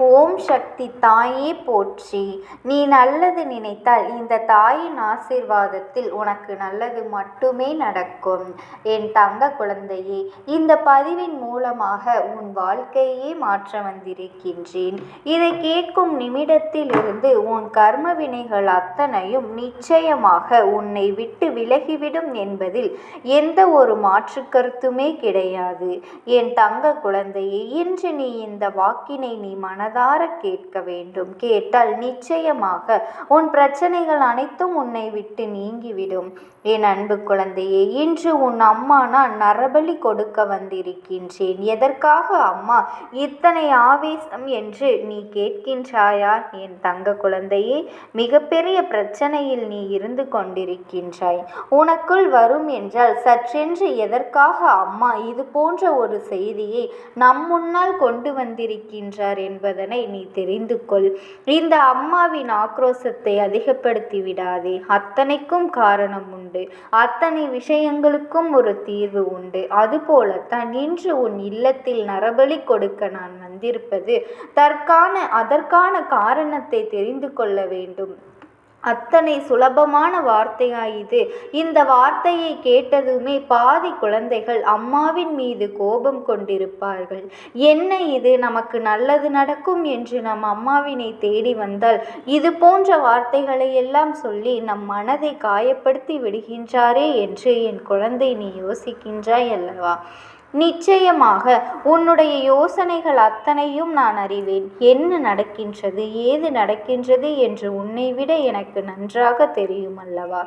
ஓம் சக்தி தாயே போற்றி. நீ நல்லது நினைத்தால் இந்த தாயின் ஆசீர்வாதத்தில் உனக்கு நல்லது மட்டுமே நடக்கும். என் தங்க குழந்தையே, இந்த பதிவின் மூலமாக உன் வாழ்க்கையே மாற்ற வந்திருக்கின்றேன். இதை கேட்கும் நிமிடத்தில் இருந்து உன் கர்ம வினைகள் அத்தனையும் நிச்சயமாக உன்னை விட்டு விலகிவிடும் என்பதில் எந்த ஒரு மாற்று கருத்துமே கிடையாது. என் தங்க குழந்தையே, இன்று நீ இந்த வாக்கினை நீ மனதார கேட்க வேண்டும். கேட்டால் நிச்சயமாக உன் பிரச்சனைகள் அனைத்தும் உன்னை விட்டு நீங்கிவிடும். என் அன்பு குழந்தையே, இன்று உன் அம்மா நான் நரபலி கொடுக்க வந்திருக்கின்றேன். எதற்காக அம்மா இத்தனை ஆவேசம் என்று நீ கேட்கின்றாயா? என் தங்க குழந்தையே, மிகப்பெரிய பிரச்சனையில் நீ இருந்து கொண்டிருக்கின்றாய். உனக்குள் வரும் என்றால் சற்றென்று எதற்காக அம்மா இது போன்ற ஒரு செய்தியை நம் முன்னால் கொண்டு வந்திருக்கின்றார் என்பதனை நீ தெரிந்து கொள். இந்த அம்மாவின் ஆக்ரோசத்தை அதிகப்படுத்தி விடாதே. அத்தனைக்கும் காரணம் உண்டு. அத்தனை விஷயங்களுக்கும் ஒரு தீர்வு உண்டு. அதுபோலத்தான் இன்று உன் இல்லத்தில் நரபலி கொடுக்க நான் வந்திருப்பது அதற்கான காரணத்தை தெரிந்து கொள்ள வேண்டும். அத்தனை சுலபமான வார்த்தையா இது? இந்த வார்த்தையை கேட்டதுமே பாதி குழந்தைகள் அம்மாவின் மீது கோபம் கொண்டிருப்பார்கள். என்ன இது, நமக்கு நல்லது நடக்கும் என்று நம் அம்மாவினை தேடி வந்தால் இது போன்ற வார்த்தைகளை எல்லாம் சொல்லி நம் மனதை காயப்படுத்தி விடுகின்றாரே என்று என் குழந்தை நீ யோசிக்கின்றாய் அல்லவா? நிச்சயமாக உன்னுடைய யோசனைகள் அத்தனையும் நான் அறிவேன். என்ன நடக்கின்றது, ஏது நடக்கின்றது என்று உன்னை விட எனக்கு நன்றாக தெரியும் அல்லவா?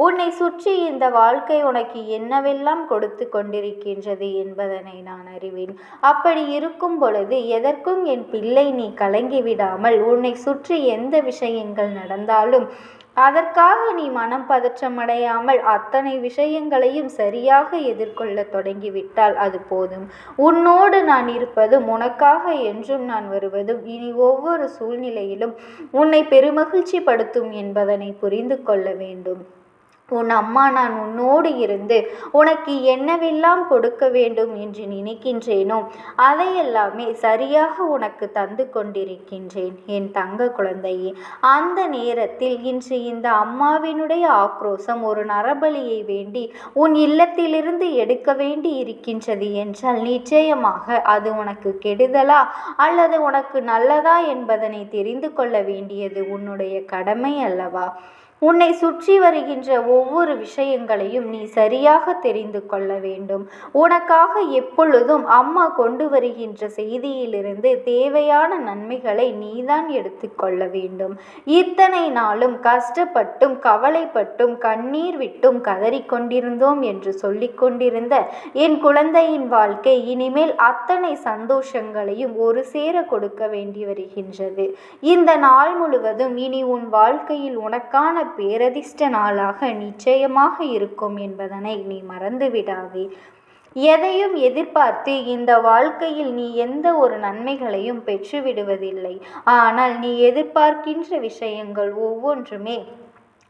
உன்னை சுற்றி இந்த வாழ்க்கை உனக்கு என்னவெல்லாம் கொடுத்து கொண்டிருக்கின்றது என்பதனை நான் அறிவேன். அப்படி இருக்கும் பொழுது எதற்கும் என் பிள்ளை நீ கலங்கிவிடாமல் உன்னை சுற்றி எந்த விஷயங்கள் நடந்தாலும் அதற்காக நீ மனம் பதற்றமடையாமல் அத்தனை விஷயங்களையும் சரியாக எதிர்கொள்ள தொடங்கிவிட்டால் அது போதும். உன்னோடு நான் இருப்பதும் உனக்காக என்றும் நான் வருவதும் இனி ஒவ்வொரு சூழ்நிலையிலும் உன்னை பெருமகிழ்ச்சி படுத்தும் என்பதனை புரிந்து கொள்ள வேண்டும். உன் அம்மா நான் உன்னோடு இருந்து உனக்கு என்னவெல்லாம் கொடுக்க வேண்டும் என்று நினைக்கின்றேனோ அதையெல்லாமே சரியாக உனக்கு தந்து கொண்டிருக்கின்றேன் என் தங்க குழந்தையே. அந்த நேரத்தில் இன்று இந்த அம்மாவினுடைய ஆக்ரோசம் ஒரு நரபலியை வேண்டி உன் இல்லத்திலிருந்து எடுக்க வேண்டி இருக்கின்றது என்றால் நிச்சயமாக அது உனக்கு கெடுதலா அல்லது உனக்கு நல்லதா என்பதனை தெரிந்து கொள்ள வேண்டியது உன்னுடைய கடமை அல்லவா? உன்னை சுற்றி வருகின்ற ஒவ்வொரு விஷயங்களையும் நீ சரியாக தெரிந்து கொள்ள வேண்டும். உனக்காக எப்பொழுதும் அம்மா கொண்டு வருகின்ற செய்தியிலிருந்து தேவையான நன்மைகளை நீதான் எடுத்துக்கொள்ள வேண்டும். இத்தனை நாளும் கஷ்டப்பட்டும் கவலைப்பட்டும் கண்ணீர் விட்டும் கதறிக்கொண்டிருந்தோம் என்று சொல்லிக் கொண்டிருந்த என் குழந்தையின் வாழ்க்கை இனிமேல் அத்தனை சந்தோஷங்களையும் ஒரு சேர கொடுக்க வேண்டி வருகின்றது. இந்த நாள் முழுவதும் இனி உன் வாழ்க்கையில் உனக்கான பேரதிர்ஷ்ட நாளாக நிச்சயமாக இருக்கும் என்பதனை நீ மறந்துவிடாதே. எதையும் எதிர்பார்த்து இந்த வாழ்க்கையில் நீ எந்த ஒரு நன்மைகளையும் பெற்றுவிடுவதில்லை. ஆனால் நீ எதிர்பார்க்கின்ற விஷயங்கள் ஒவ்வொன்றுமே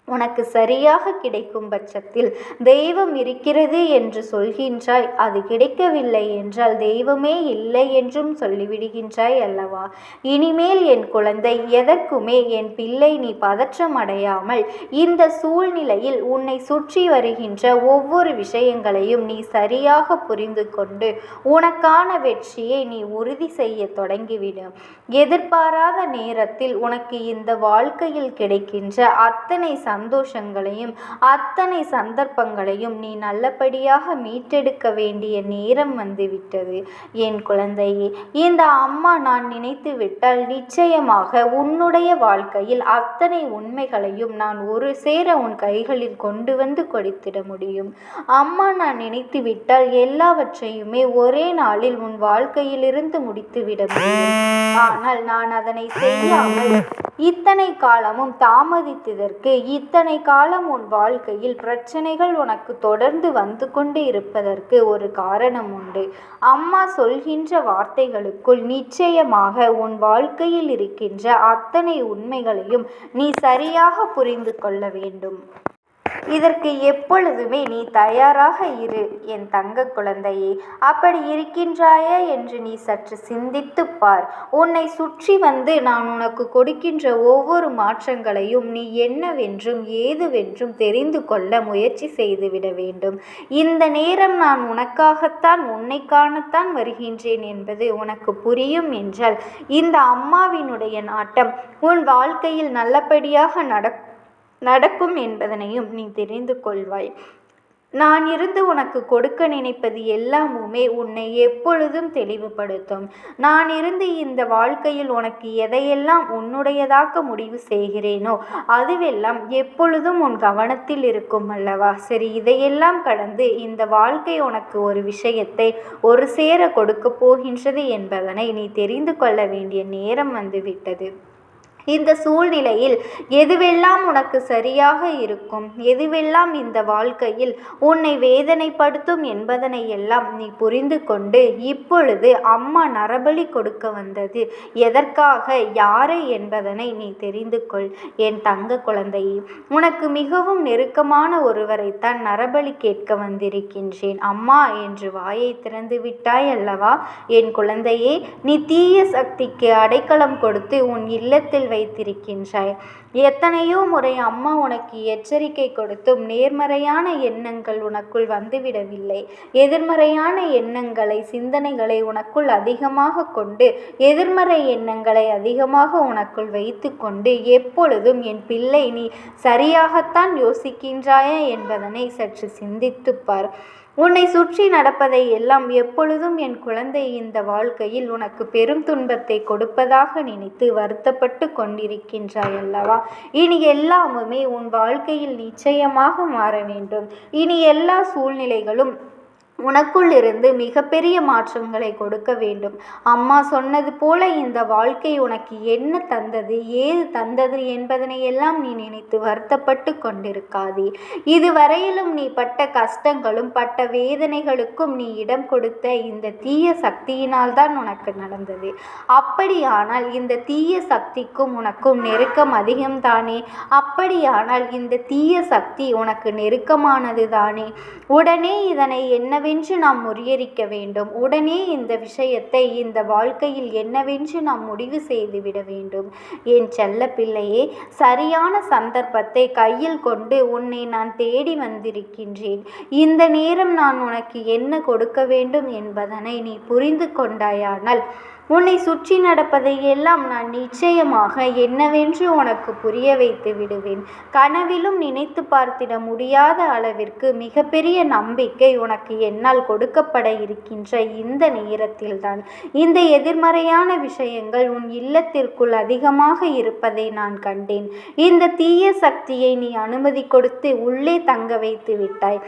உனக்கு சரியாக கிடைக்கும் பட்சத்தில் தெய்வம் இருக்கிறது என்று சொல்கின்றாய். அது கிடைக்கவில்லை என்றால் தெய்வமே இல்லை என்றும் சொல்லிவிடுகின்றாய் அல்லவா? இனிமேல் என் குழந்தை எதற்குமே என் பிள்ளை நீ பதற்றம் அடையாமல் இந்த சூழ்நிலையில் உன்னை சுற்றி வருகின்ற ஒவ்வொரு விஷயங்களையும் நீ சரியாக புரிந்து கொண்டு உனக்கான வெற்றியை நீ உறுதி செய்ய தொடங்கிவிடும். எதிர்பாராத நேரத்தில் உனக்கு இந்த வாழ்க்கையில் கிடைக்கின்ற அத்தனை சந்தோஷங்களையும் அத்தனை சந்தர்ப்பங்களையும் நீ நல்லபடியாக மீட்டெடுக்க வேண்டிய நேரம் வந்துவிட்டது என் குழந்தையே. இந்த அம்மா நான் நினைத்து விட்டால் நிச்சயமாக உன்னுடைய வாழ்க்கையில் அத்தனை உண்மைகளையும் நான் ஒரு சேர உன் கைகளில் கொண்டு வந்து கொடுத்திட முடியும். அம்மா நான் நினைத்து விட்டால் எல்லாவற்றையுமே ஒரே நாளில் உன் வாழ்க்கையிலிருந்து முடித்துவிட முடியும். ஆனால் நான் அதனை செய்யாமல் இத்தனை காலமும் தாமதித்ததற்கு இத்தனை காலம் உன் வாழ்க்கையில் பிரச்சனைகள் உனக்கு தொடர்ந்து வந்து கொண்டு இருப்பதற்கு ஒரு காரணம் உண்டு. அம்மா சொல்கின்ற வார்த்தைகளுக்குள் நிச்சயமாக உன் வாழ்க்கையில் இருக்கின்ற அத்தனை உண்மைகளையும் நீ சரியாக புரிந்து கொள்ள வேண்டும். இதற்கு எப்பொழுதுமே நீ தயாராக இரு என் தங்க குழந்தையே. அப்படி இருக்கின்றாயா என்று நீ சற்று சிந்தித்துப் பார். உன்னை சுற்றி வந்து நான் உனக்கு கொடுக்கின்ற ஒவ்வொரு மாற்றங்களையும் நீ என்னவென்றும் ஏதுவென்றும் தெரிந்து கொள்ள முயற்சி செய்துவிட வேண்டும். இந்த நேரம் நான் உனக்காகத்தான், உன்னை காணத்தான் வருகின்றேன் என்பது உனக்கு புரியும் என்றால் இந்த அம்மாவினுடைய நாட்டம் உன் வாழ்க்கையில் நல்லபடியாக நடக்கும் என்பதனையும் நீ தெரிந்து கொள்வாய். நான் இருந்து உனக்கு கொடுக்க நினைப்பது எல்லாமுமே உன்னை எப்பொழுதும் தெளிவுபடுத்தும். நான் இருந்து இந்த வாழ்க்கையில் உனக்கு எதையெல்லாம் உன்னுடையதாக்க முடிவு செய்கிறேனோ அதுவெல்லாம் எப்பொழுதும் உன் கவனத்தில் இருக்கும் அல்லவா? சரி, இதையெல்லாம் கடந்து இந்த வாழ்க்கை உனக்கு ஒரு விஷயத்தை ஒரு சேர கொடுக்க போகின்றது என்பதனை நீ தெரிந்து கொள்ள வேண்டிய நேரம் வந்துவிட்டது. இந்த சூழ்நிலையில் எதுவெல்லாம் உனக்கு சரியாக இருக்கும், எதுவெல்லாம் இந்த வாழ்க்கையில் உன்னை வேதனைப்படுத்தும் என்பதனை எல்லாம் நீ புரிந்து கொண்டு இப்பொழுது அம்மா நரபலி கொடுக்க வந்தது எதற்காக, யாரை என்பதனை நீ தெரிந்து கொள் என் தங்க குழந்தையே. உனக்கு மிகவும் நெருக்கமான ஒருவரைத்தான் நரபலி கேட்க வந்திருக்கின்றேன் அம்மா என்று வாயை திறந்து விட்டாய் அல்லவா என் குழந்தையே. நீ தீய சக்திக்கு அடைக்கலம் கொடுத்து உன் இல்லத்தில் வைத்திருக்கின்றாய். எத்தனையோ முறை அம்மா உனக்கு எச்சரிக்கை கொடுத்தும் நேர்மறையான எண்ணங்கள் உனக்குள் வந்துவிடவில்லை. எதிர்மறையான எண்ணங்களை, சிந்தனைகளை உனக்குள் அதிகமாக கொண்டு, எதிர்மறை எண்ணங்களை அதிகமாக உனக்குள் வைத்து கொண்டு எப்பொழுதும் என் பிள்ளை நீ சரியாகத்தான் யோசிக்கின்றாயா என்பதனை சற்று சிந்தித்துப்பார். உன்னை சுற்றி நடப்பதை எல்லாம் எப்பொழுதும் என் குழந்தை இந்த வாழ்க்கையில் உனக்கு பெரும் துன்பத்தை கொடுப்பதாக நினைத்து வருத்தப்பட்டு கொண்டிருக்கின்றாய் அல்லவா? இனி எல்லாமுமே உன் வாழ்க்கையில் நிச்சயமாக மாற வேண்டும். இனி எல்லா சூழ்நிலைகளும் உனக்குள் இருந்து மிகப்பெரிய மாற்றங்களை கொடுக்க வேண்டும். அம்மா சொன்னது போல இந்த வாழ்க்கை உனக்கு என்ன தந்தது, ஏது தந்தது என்பதனை எல்லாம் நீ நினைத்து வருத்தப்பட்டு கொண்டிருக்காதே. இதுவரையிலும் நீ பட்ட கஷ்டங்களும் பட்ட வேதனைகளுக்கும் நீ இடம் கொடுத்த இந்த தீய சக்தியினால் தான் உனக்கு நடந்தது. அப்படியானால் இந்த தீய சக்திக்கும் உனக்கும் நெருக்கம் அதிகம்தானே? அப்படியானால் இந்த தீய சக்தி உனக்கு நெருக்கமானது தானே? உடனே இதனை என்னவென்று நாம் முறியடிக்க வேண்டும். உடனே இந்த விஷயத்தை இந்த வாழ்க்கையில் என்னவென்று நாம் முடிவு செய்துவிட வேண்டும். என் செல்ல பிள்ளையே, சரியான சந்தர்ப்பத்தை கையில் கொண்டு உன்னை நான் தேடி வந்திருக்கின்றேன். இந்த நேரம் நான் உனக்கு என்ன கொடுக்க வேண்டும் என்பதனை நீ புரிந்து கொண்டாயானால் உன்னை சுற்றி நடப்பதை எல்லாம் நான் நிச்சயமாக என்னவென்று உனக்கு புரிய வைத்து விடுவேன். கனவிலும் நினைத்து பார்த்திட முடியாத அளவிற்கு மிகப்பெரிய நம்பிக்கை உனக்கு என்னால் கொடுக்கப்பட இருக்கின்ற இந்த நேரத்தில்தான் இந்த எதிர்மறையான விஷயங்கள் உன் இல்லத்திற்குள் அதிகமாக இருப்பதை நான் கண்டேன். இந்த தீய சக்தியை நீ அனுமதி கொடுத்து உள்ளே தங்க வைத்து விட்டாய்.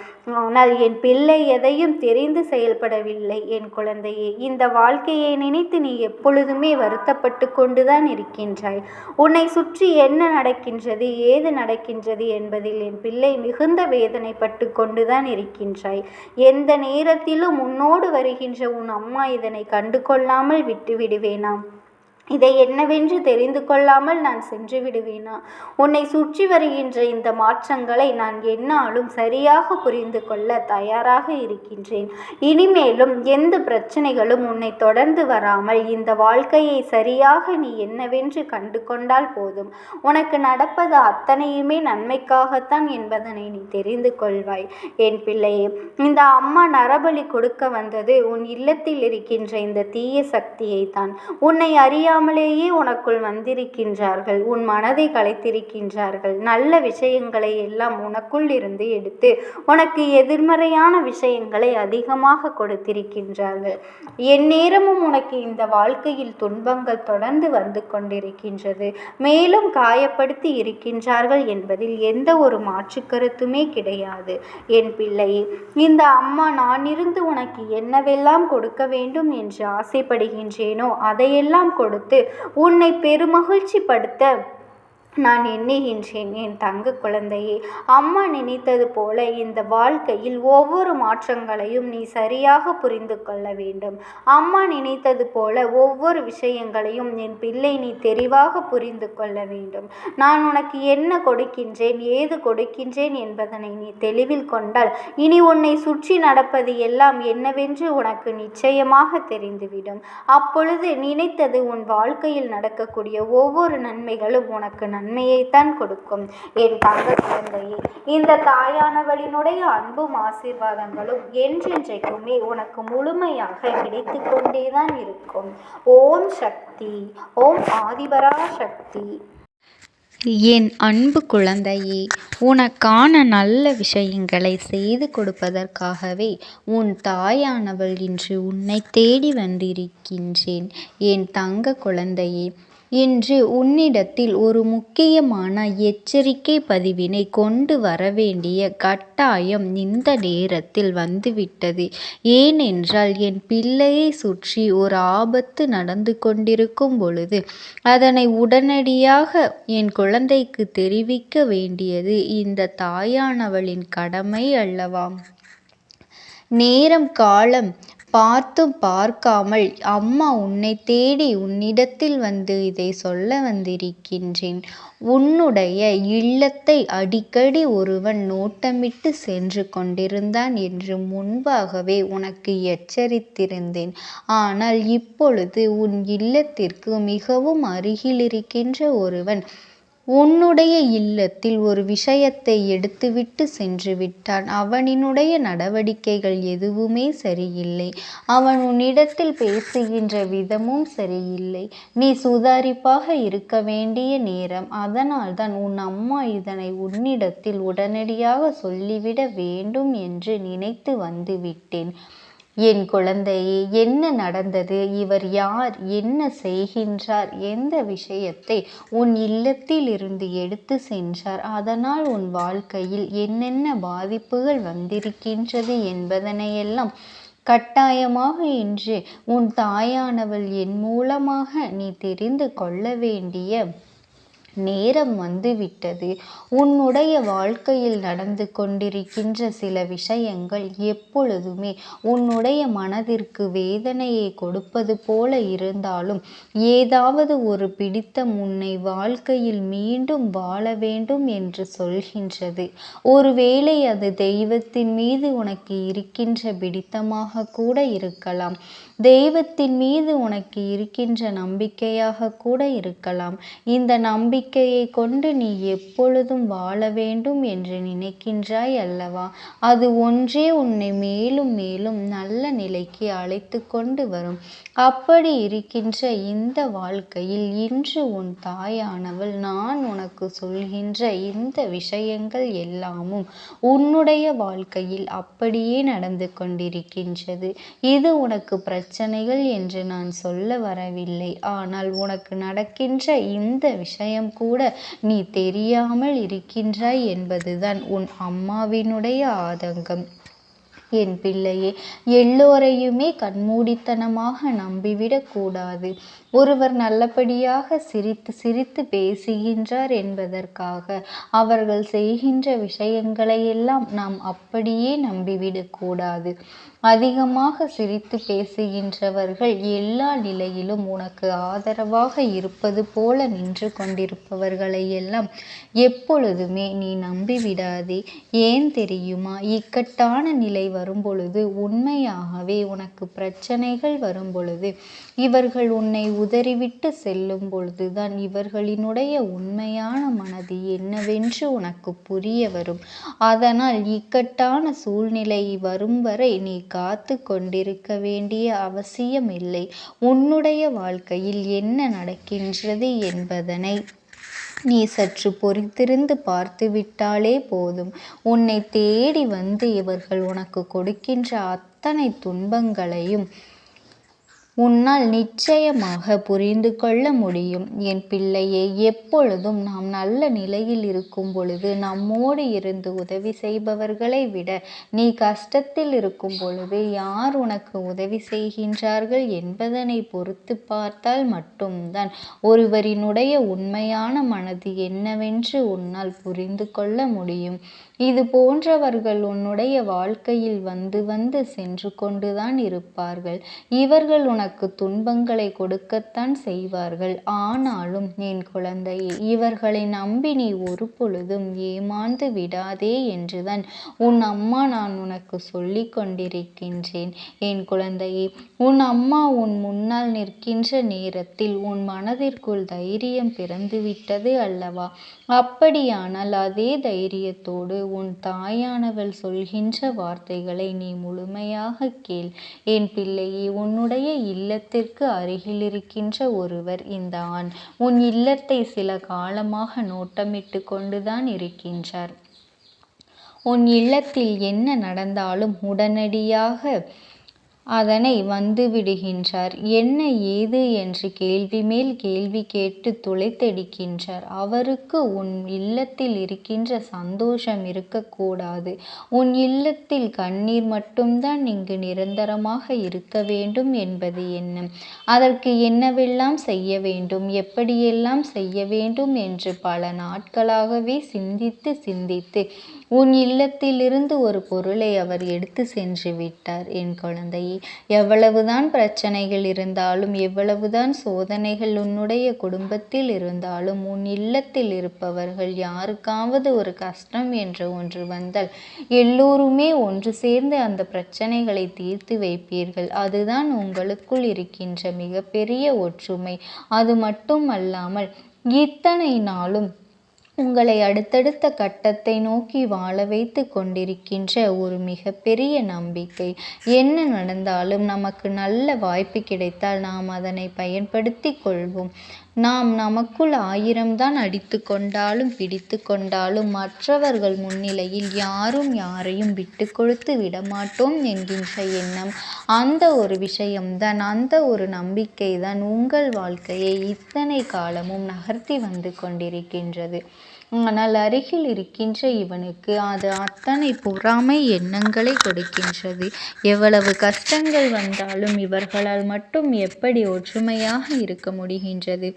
ஆனால் என் பிள்ளை எதையும் தெரிந்து செயல்படவில்லை என் குழந்தையே. இந்த வாழ்க்கையை நினைத்து நீ எப்பொழுதுமே வருத்தப்பட்டு கொண்டுதான் இருக்கின்றாய். உன்னை சுற்றி என்ன நடக்கின்றது, ஏது நடக்கின்றது என்பதில் என் பிள்ளை மிகுந்த வேதனைப்பட்டு கொண்டுதான் இருக்கின்றாய். எந்த நேரத்திலும் உன்னோடு வருகின்ற உன் அம்மா இதனை கண்டு கொள்ளாமல் விட்டு விடுவேனா? இதை என்னவென்று தெரிந்து கொள்ளாமல் நான் சென்று விடுவேனா? உன்னை சுற்றி வருகின்ற இந்த மாற்றங்களை நான் என்னாலும் சரியாக புரிந்து கொள்ள தயாராக இருக்கின்றேன். இனிமேலும் எந்த பிரச்சனைகளும் உன்னை தொடர்ந்து வராமல் இந்த வாழ்க்கையை சரியாக நீ என்னவென்று கண்டு கொண்டால் போதும். உனக்கு நடப்பது அத்தனையுமே நன்மைக்காகத்தான் என்பதனை நீ தெரிந்து கொள்வாய் என் பிள்ளையே. இந்த அம்மா நரபலி கொடுக்க வந்தது உன் இல்லத்தில் இருக்கின்ற இந்த தீய சக்தியை தான். உன்னை அறியாமலேயே உனக்குள் வந்திருக்கின்றார்கள். உன் மனதை கலைத்திருக்கின்றார்கள். நல்ல விஷயங்களை எல்லாம் உனக்குள் இருந்து எடுத்து உனக்கு எதிர்மறையான விஷயங்களை அதிகமாக கொடுத்திருக்கின்றார்கள். எந்நேரமும் உனக்கு இந்த வாழ்க்கையில் துன்பங்கள் தொடர்ந்து வந்து கொண்டிருக்கின்றது. மேலும் காயப்படுத்தி இருக்கின்றார்கள் என்பதில் எந்த ஒரு மாற்று கருத்துமே கிடையாது என் பிள்ளையே. இந்த அம்மா நான் இருந்து உனக்கு என்னவெல்லாம் கொடுக்க வேண்டும் என்று ஆசைப்படுகின்றேனோ அதையெல்லாம் கொடுத்து உன்னை பெருமகிழ்ச்சி படுத்த நான் எண்ணுகின்றேன் என் தங்க குழந்தையே. அம்மா நினைத்தது போல இந்த வாழ்க்கையில் ஒவ்வொரு மாற்றங்களையும் நீ சரியாக புரிந்து கொள்ள வேண்டும். அம்மா நினைத்தது போல ஒவ்வொரு விஷயங்களையும் என் பிள்ளை நீ தெளிவாக புரிந்து கொள்ள வேண்டும். நான் உனக்கு என்ன கொடுக்கின்றேன், ஏது கொடுக்கின்றேன் என்பதனை நீ தெளிவில் கொண்டால் இனி உன்னை சுற்றி நடப்பது எல்லாம் என்னவென்று உனக்கு நிச்சயமாக தெரிந்துவிடும். அப்பொழுது நினைத்தது உன் வாழ்க்கையில் நடக்கக்கூடிய ஒவ்வொரு நன்மைகளும் உனக்கு நன்மையைத்தான் கொடுக்கும். என் தங்க குழந்தையே, இந்த தாயானவளினுடைய அன்பும் ஆசீர்வாதங்களும் என்றென்றைக்குமே உனக்கு முழுமையாக கிடைத்து கொண்டேதான் இருக்கும். ஓம் சக்தி, ஓம் ஆதிபரா சக்தி. என் அன்பு குழந்தையே, உனக்கான நல்ல விஷயங்களை செய்து கொடுப்பதற்காகவே உன் தாயானவள் இன்று உன்னை தேடி வந்திருக்கின்றேன். என் தங்க குழந்தையே, இன்று உன்னிடத்தில் ஒரு முக்கியமான எச்சரிக்கை பதிவினை கொண்டு வரவேண்டிய கட்டாயம் இந்த நேரத்தில் வந்துவிட்டது. ஏனென்றால் என் பிள்ளையை சுற்றி ஒரு ஆபத்து நடந்து கொண்டிருக்கும் பொழுது அதனை உடனடியாக என் குழந்தைக்கு தெரிவிக்க வேண்டியது இந்த தாயானவளின் கடமை அல்லவா? நேரம் காலம் பார்த்தும் பார்க்காமல் அம்மா உன்னை தேடி உன்னிடத்தில் வந்து இதை சொல்ல வந்திருக்கின்றேன். உன்னுடைய இல்லத்தை அடிக்கடி ஒருவன் நோட்டமிட்டு சென்று கொண்டிருந்தான் என்று முன்பாகவே உனக்கு எச்சரித்திருந்தேன். ஆனால் இப்பொழுது உன் இல்லத்திற்கு மிகவும் அருகில் இருக்கின்ற ஒருவன் உன்னுடைய இல்லத்தில் ஒரு விஷயத்தை எடுத்துவிட்டு சென்று விட்டான். அவனினுடைய நடவடிக்கைகள் எதுவுமே சரியில்லை. அவன் உன்னிடத்தில் பேசுகின்ற விதமும் சரியில்லை. நீ சுதாரிப்பாக இருக்க வேண்டிய நேரம். அதனால்தான் உன் அம்மா இதனை உன்னிடத்தில் உடனடியாக சொல்லிவிட வேண்டும் என்று நினைத்து வந்துவிட்டேன். என் குழந்தையே, என்ன நடந்தது? இவர் யார்? என்ன செய்கின்றார்? எந்த விஷயத்தை உன் இல்லத்தில் இருந்து எடுத்து சென்றார்? அதனால் உன் வாழ்க்கையில் என்னென்ன பாதிப்புகள் வந்திருக்கின்றது என்பதனையெல்லாம் கட்டாயமாக இன்று உன் தாயானவள் என் மூலமாக நீ தெரிந்து கொள்ள வேண்டிய நேரம் வந்துவிட்டது. உன்னுடைய வாழ்க்கையில் நடந்து கொண்டிருக்கின்ற சில விஷயங்கள் எப்பொழுதுமே உன்னுடைய மனதிற்கு வேதனையை கொடுப்பது போல இருந்தாலும் ஏதாவது ஒரு பிடித்தம் உன்னை வாழ்க்கையில் மீண்டும் வாழ வேண்டும் என்று சொல்கின்றது. ஒருவேளை அது தெய்வத்தின் மீது உனக்கு இருக்கின்ற பிடித்தமாக கூட இருக்கலாம். தெய்வத்தின் மீது உனக்கு இருக்கின்ற நம்பிக்கையாக கூட இருக்கலாம். இந்த நம்பிக்கையை கொண்டு நீ எப்பொழுதும் வாழ வேண்டும் என்று நினைக்கின்றாய் அல்லவா? அது ஒன்றே உன்னை மேலும் மேலும் நல்ல நிலைக்கு அழைத்து கொண்டு வரும். அப்படி இருக்கின்ற இந்த வாழ்க்கையில் இன்று உன் தாயானவள் நான் உனக்கு சொல்கின்ற இந்த விஷயங்கள் எல்லாமும் உன்னுடைய வாழ்க்கையில் அப்படியே நடந்து கொண்டிருக்கின்றது. இது உனக்கு பிரச்சனைகள் என்று நான் சொல்ல வரவில்லை. ஆனால் உனக்கு நடக்கின்ற இந்த விஷயம் கூட நீ தெரியாமல் இருக்கின்றாய் என்பதுதான் உன் அம்மாவினுடைய ஆதங்கம். என் பிள்ளையே, எல்லோரையுமே கண்மூடித்தனமாக நம்பிவிடக் கூடாது. ஒருவர் நல்லபடியாக சிரித்து சிரித்து பேசுகின்றார் என்பதற்காக அவர்கள் செய்கின்ற விஷயங்களையெல்லாம் நாம் அப்படியே நம்பிவிடக்கூடாது. அதிகமாக சிரித்து பேசுகின்றவர்கள் எல்லா நிலையிலும் உனக்கு ஆதரவாக இருப்பது போல நின்று கொண்டிருப்பவர்களை எல்லாம் எப்பொழுதுமே நீ நம்பிவிடாதே. ஏன் தெரியுமா? இக்கட்டான நிலை வரும்பொழுது, உண்மையாகவே உனக்கு பிரச்சனைகள் வரும்பொழுது, இவர்கள் உன்னை உதறிவிட்டு செல்லும் பொழுதுதான் இவர்களினுடைய உண்மையான மனது என்னவென்று உனக்கு புரிய வரும். அதனால் இக்கட்டான சூழ்நிலை வரும் வரை நீ காத்து கொண்டிருக்க வேண்டிய அவசியமில்லை. உன்னுடைய வாழ்க்கையில் என்ன நடக்கின்றது என்பதனை நீ சற்று பொறுத்திருந்து பார்த்துவிட்டாலே போதும். உன்னை தேடி வந்து இவர்கள் உனக்கு கொடுக்கின்ற அத்தனை துன்பங்களையும் உன்னால் நிச்சயமாக புரிந்து கொள்ள முடியும். என் பிள்ளையே, எப்பொழுதும் நாம் நல்ல நிலையில் இருக்கும் பொழுது நம்மோடு இருந்து உதவி செய்பவர்களை விட நீ கஷ்டத்தில் இருக்கும் பொழுது யார் உனக்கு உதவி செய்கின்றார்கள் என்பதனை பொறுத்து பார்த்தால் மட்டும்தான் ஒருவரினுடைய உண்மையான மனது என்னவென்று உன்னால் புரிந்து கொள்ள முடியும். இது போன்றவர்கள் உன்னுடைய வாழ்க்கையில் வந்து வந்து சென்று கொண்டுதான் இருப்பார்கள். இவர்கள் உனக்கு துன்பங்களை கொடுக்கத்தான் செய்வார்கள். ஆனாலும் என் குழந்தையே, இவர்களை நம்பி நீ ஒரு பொழுதும் ஏமாந்து விடாதே என்றுதான் உன் அம்மா நான் உனக்கு சொல்லி கொண்டிருக்கின்றேன். என் குழந்தையே, உன் அம்மா உன் முன்னால் நிற்கின்ற நேரத்தில் உன் மனதிற்குள் தைரியம் பிறந்துவிட்டது அல்லவா? அப்படியானால் அதே தைரியத்தோடு உன் தாயானவள் சொல்கின்ற வார்த்தைகளை நீ முழுமையாக கேள். என் பிள்ளையே, உன்னுடைய இல்லத்திற்கு அருகில் இருக்கின்ற ஒருவர் இந்த ஆண் உன் இல்லத்தை சில காலமாக நோட்டமிட்டு கொண்டுதான் இருக்கின்றார். உன் இல்லத்தில் என்ன நடந்தாலும் உடனடியாக அதனை வந்து விடுகின்றார். என்ன ஏது என்று கேள்வி மேல் கேள்வி கேட்டு துளைத்தெடுக்கின்றார். அவருக்கு உன் இல்லத்தில் இருக்கின்ற சந்தோஷம் இருக்கக்கூடாது. உன் இல்லத்தில் கண்ணீர் மட்டும்தான் இங்கு நிரந்தரமாக இருக்க வேண்டும் என்பது எண்ணம். அதற்கு என்னவெல்லாம் செய்ய வேண்டும், எப்படியெல்லாம் செய்ய வேண்டும் என்று பல நாட்களாகவே சிந்தித்து சிந்தித்து உன் இல்லத்திலிருந்து ஒரு பொருளை அவர் எடுத்து சென்று விட்டார். என் குழந்தையே, எவ்வளவுதான் பிரச்சனைகள் இருந்தாலும், எவ்வளவுதான் சோதனைகள் உன்னுடைய குடும்பத்தில் இருந்தாலும், உன் இல்லத்தில் இருப்பவர்கள் யாருக்காவது ஒரு கஷ்டம் என்று ஒன்று வந்தால் எல்லோருமே ஒன்று சேர்ந்து அந்த பிரச்சனைகளை தீர்த்து வைப்பீர்கள். அதுதான் உங்களுக்குள் இருக்கின்ற மிகப்பெரிய ஒற்றுமை. அது மட்டும் அல்லாமல் இத்தனை நாளும் உங்களை அடுத்தடுத்த கட்டத்தை நோக்கி வாழ வைத்து கொண்டிருக்கின்ற ஒரு மிகப்பெரிய நம்பிக்கை. என்ன நடந்தாலும் நமக்கு நல்ல வாய்ப்பு கிடைத்தால் நாம் அதனை பயன்படுத்தி கொள்வோம். நாம் நமக்குள் 1000 தான் அடித்து கொண்டாலும் பிடித்து கொண்டாலும் மற்றவர்கள் முன்னிலையில் யாரும் யாரையும் விட்டு கொடுத்து விடமாட்டோம் என்கின்ற எண்ணம், அந்த ஒரு விஷயம்தான், அந்த ஒரு நம்பிக்கை தான் உங்கள் வாழ்க்கையை இத்தனை காலமும் நகர்த்தி வந்து கொண்டிருக்கின்றது. ஆனால் அருகில் இருக்கின்ற இவனுக்கு அது அத்தனை பொறாமை எண்ணங்களை கொடுக்கின்றது. எவ்வளவு கஷ்டங்கள் வந்தாலும் இவர்களால் மட்டும் எப்படி ஒற்றுமையாக இருக்க முடிகின்றது,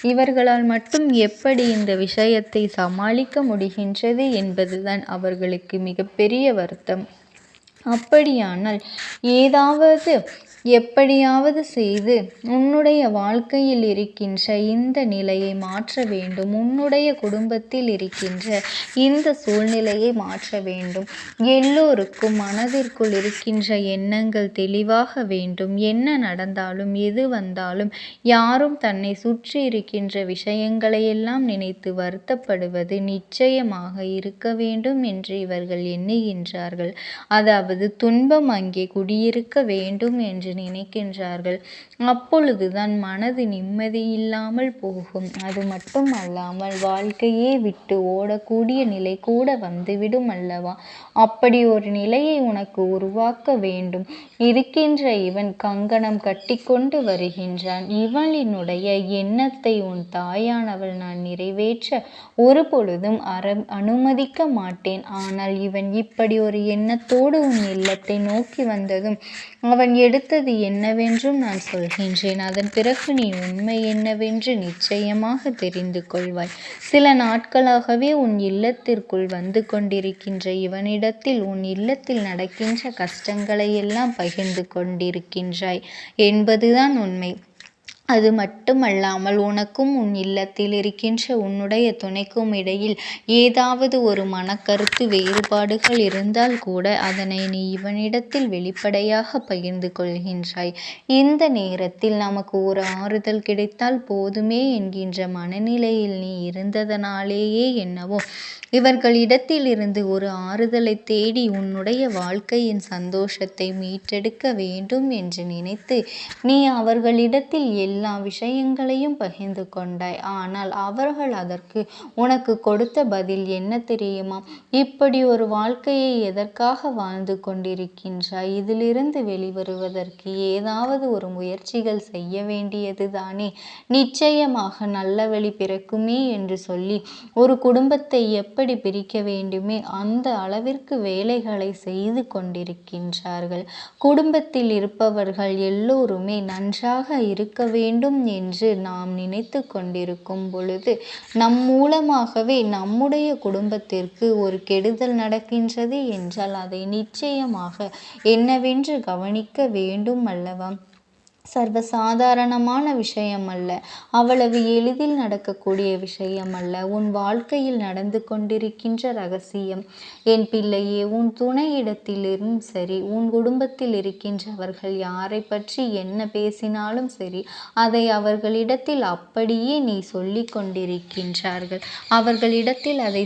இவர்களால் மட்டும் எப்படி இந்த விஷயத்தை சமாளிக்க முடிகின்றது என்பதுதான் அவர்களுக்கு மிகப்பெரிய வருத்தம். அப்படியானால் ஏதாவது எப்படியாவது செய்து உன்னுடைய வாழ்க்கையில் இருக்கின்ற இந்த நிலையை மாற்ற வேண்டும். உன்னுடைய குடும்பத்தில் இருக்கின்ற இந்த சூழ்நிலையை மாற்ற வேண்டும். எல்லோருக்கும் மனதிற்குள் இருக்கின்ற எண்ணங்கள் தெளிவாக வேண்டும். என்ன நடந்தாலும் எது வந்தாலும் யாரும் தன்னை சுற்றி இருக்கின்ற விஷயங்களையெல்லாம் நினைத்து வருத்தப்படுவது நிச்சயமாக இருக்க வேண்டும் என்று இவர்கள் எண்ணுகின்றார்கள். அதாவது துன்பம் அங்கே குடியிருக்க வேண்டும் என்று நினைக்கின்றார்கள். அப்பொழுதுதான் மனது நிம்மதியில்லாமல் போகும். அது மட்டும் அல்லாமல் வாழ்க்கையே விட்டு ஓடக்கூடிய நிலை கூட வந்துவிடும் அல்லவா? அப்படி ஒரு நிலையை உனக்கு உருவாக்க வேண்டும். இருக்கின்ற இவன் கங்கணம் கட்டிக்கொண்டு வருகின்றான். இவளினுடைய எண்ணத்தை உன் தாயானவள் நான் நிறைவேற்ற ஒரு பொழுதும் அனுமதிக்க மாட்டேன். ஆனால் இவன் இப்படி ஒரு எண்ணத்தோடு உன் இல்லத்தை நோக்கி வந்ததும் அவன் எடுத்தது என்னவென்றும் நான் சொல்கின்றேன். அதன் பிறகு நீ உண்மை என்னவென்று நிச்சயமாக தெரிந்து கொள்வாய். சில நாட்களாகவே உன் இல்லத்திற்குள் வந்து கொண்டிருக்கின்ற இவனிடத்தில் உன் இல்லத்தில் நடக்கின்ற கஷ்டங்களை எல்லாம் பகிர்ந்து கொண்டிருக்கின்றாய் என்பதுதான் உண்மை. அது மட்டுமல்லாமல் உனக்கும் உன் இல்லத்தில் இருக்கின்ற உன்னுடைய துணைக்கும் இடையில் ஏதாவது ஒரு மனக்கருத்து வேறுபாடுகள் இருந்தால் கூட அதனை நீ இவனிடத்தில் வெளிப்படையாக பகிர்ந்து கொள்கின்றாய். இந்த நேரத்தில் நமக்கு ஒரு ஆறுதல் கிடைத்தால் போதுமே என்கின்ற மனநிலையில் நீ இருந்ததனாலேயே என்னவோ இவர்களிடத்தில் இருந்து ஒரு ஆறுதலை தேடி உன்னுடைய வாழ்க்கையின் சந்தோஷத்தை மீட்டெடுக்க வேண்டும் என்று நினைத்து நீ அவர்களிடத்தில் எல்லா விஷயங்களையும் பகிர்ந்து கொண்டாய். ஆனால் அவர்கள் அதற்கு உனக்கு கொடுத்த பதில் என்ன தெரியுமா? இப்படி ஒரு வாழ்க்கையை எதற்காக வாழ்ந்து கொண்டிருக்கின்றாய்? இதிலிருந்து வெளிவருவதற்கு ஏதாவது ஒரு முயற்சிகள் செய்ய வேண்டியது தானே. நிச்சயமாக நல்ல வழி பிறக்குமே என்று சொல்லி ஒரு குடும்பத்தை எப்படி பிரிக்க வேண்டுமே அந்த அளவிற்கு வேலைகளை செய்து கொண்டிருக்கின்றார்கள். குடும்பத்தில் இருப்பவர்கள் எல்லோருமே நன்றாக இருக்க வேண்டும் என்று நாம் நினைத்து கொண்டிருக்கும் பொழுது நம் மூலமாகவே நம்முடைய குடும்பத்திற்கு ஒரு கெடுதல் நடக்கின்றது என்றால் அதை நிச்சயமாக என்னவென்று கவனிக்க வேண்டும் அல்லவா? சர்வசாதாரணமான விஷயம் அல்ல, அவ்வளவு எளிதில் நடக்கக்கூடிய விஷயம் அல்ல. உன் வாழ்க்கையில் நடந்து கொண்டிருக்கின்ற ரகசியம். என் பிள்ளையே, உன் துணையிடத்திலும் சரி, உன் குடும்பத்தில் இருக்கின்றவர்கள் யாரை பற்றி என்ன பேசினாலும் சரி, அதை அவர்களிடத்தில் அப்படியே நீ சொல்லி கொண்டிருக்கின்றார்கள். அவர்களிடத்தில் அதை